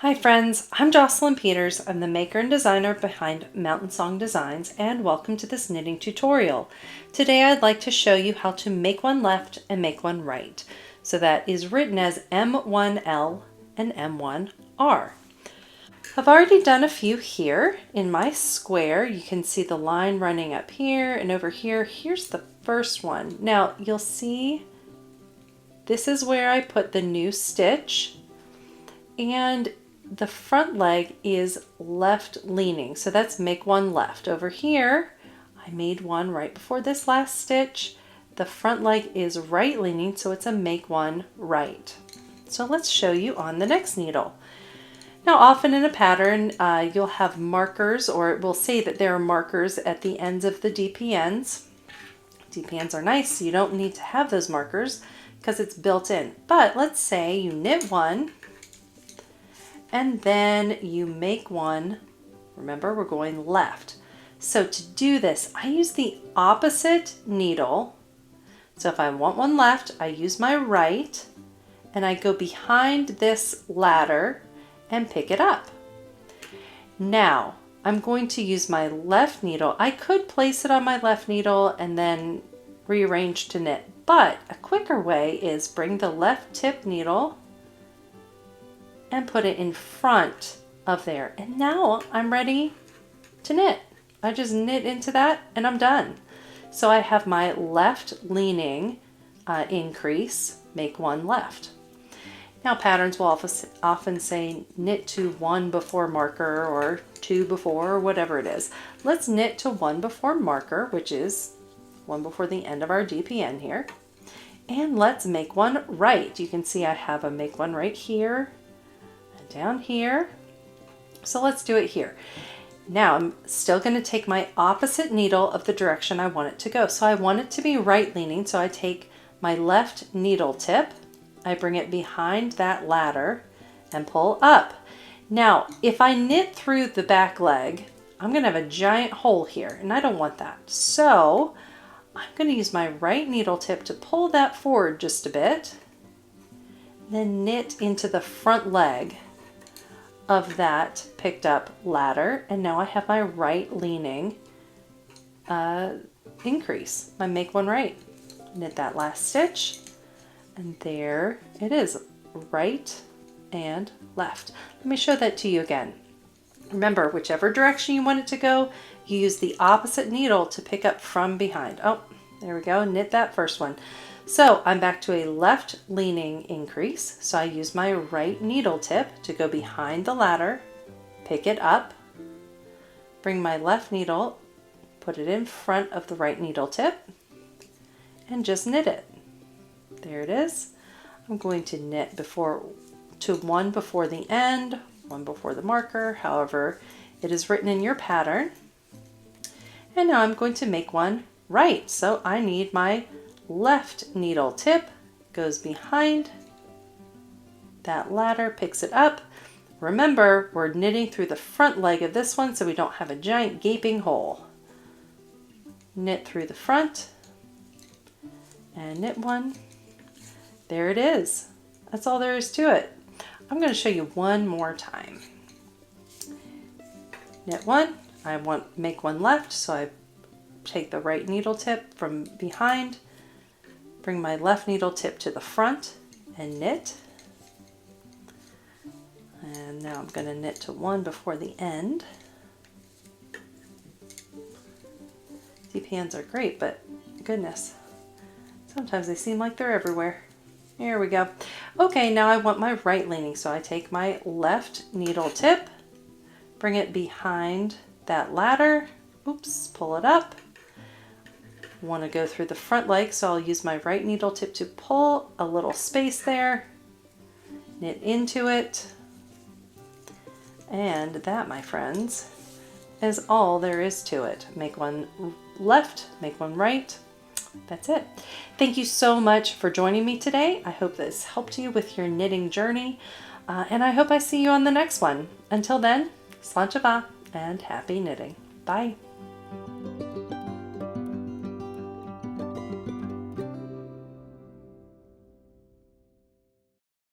Hi friends, I'm Jocelyn Peters. I'm the maker and designer behind Mountain Song Designs, and welcome to this knitting tutorial. Today I'd like to show you how to make one left and make one right. So that is written as M1L and M1R. I've already done a few here in my square. You can see the line running up here and over here. Here's the first one. Now you'll see this is where I put the new stitch, and the front leg is left leaning, so that's make one left. Over here I made one right before this last stitch. The front leg is right leaning, so it's a make one right. So let's show you on the next needle. Now often in a pattern you'll have markers, or it will say that there are markers at the ends of the DPNs. DPNs are nice, so you don't need to have those markers because it's built in. But let's say you knit one and then you make one. Remember, we're going left. So to do this, I use the opposite needle. So if I want one left, I use my right and I go behind this ladder and pick it up. Now I'm going to use my left needle. I could place it on my left needle and then rearrange to knit, but a quicker way is bring the left tip needle and put it in front of there. And now I'm ready to knit. I just knit into that and I'm done. So I have my left leaning increase, make one left. Now patterns will often say knit to one before marker or two before, or whatever it is. Let's knit to one before marker, which is one before the end of our DPN here. And let's make one right. You can see I have a make one right here, down here. So let's do it here. Now I'm still going to take my opposite needle of the direction I want it to go. So I want it to be right leaning, so I take my left needle tip, I bring it behind that ladder and pull up. Now if I knit through the back leg, I'm going to have a giant hole here and I don't want that. So I'm going to use my right needle tip to pull that forward just a bit, then knit into the front leg of that picked up ladder, and now I have my right leaning increase, my make one right. Knit that last stitch and there it is, right and left. Let me show that to you again. Remember, whichever direction you want it to go, you use the opposite needle to pick up from behind. Oh, there we go, knit that first one. So I'm back to a left leaning increase. So I use my right needle tip to go behind the ladder, pick it up, bring my left needle, put it in front of the right needle tip, and just knit it. There it is. I'm going to knit to one before the end, one before the marker, however it is written in your pattern. And now I'm going to make one right. So I need my left needle tip, goes behind that ladder, picks it up. Remember, we're knitting through the front leg of this one so we don't have a giant gaping hole. Knit through the front and knit one. There it is. That's all there is to it. I'm going to show you one more time. Knit one. I want make one left, so I take the right needle tip from behind, bring my left needle tip to the front and knit. And now I'm going to knit to one before the end. DPNs are great, but goodness, sometimes they seem like they're everywhere. Here we go. Okay, now I want my right leaning, so I take my left needle tip, bring it behind that ladder, oops, pull it up. Want to go through the front leg, so I'll use my right needle tip to pull a little space there, knit into it, and that, my friends, is all there is to it. Make one left, make one right. That's it. Thank you so much for joining me today. I hope this helped you with your knitting journey, and I hope I see you on the next one. Until then, Sláinte mhath and happy knitting. Bye.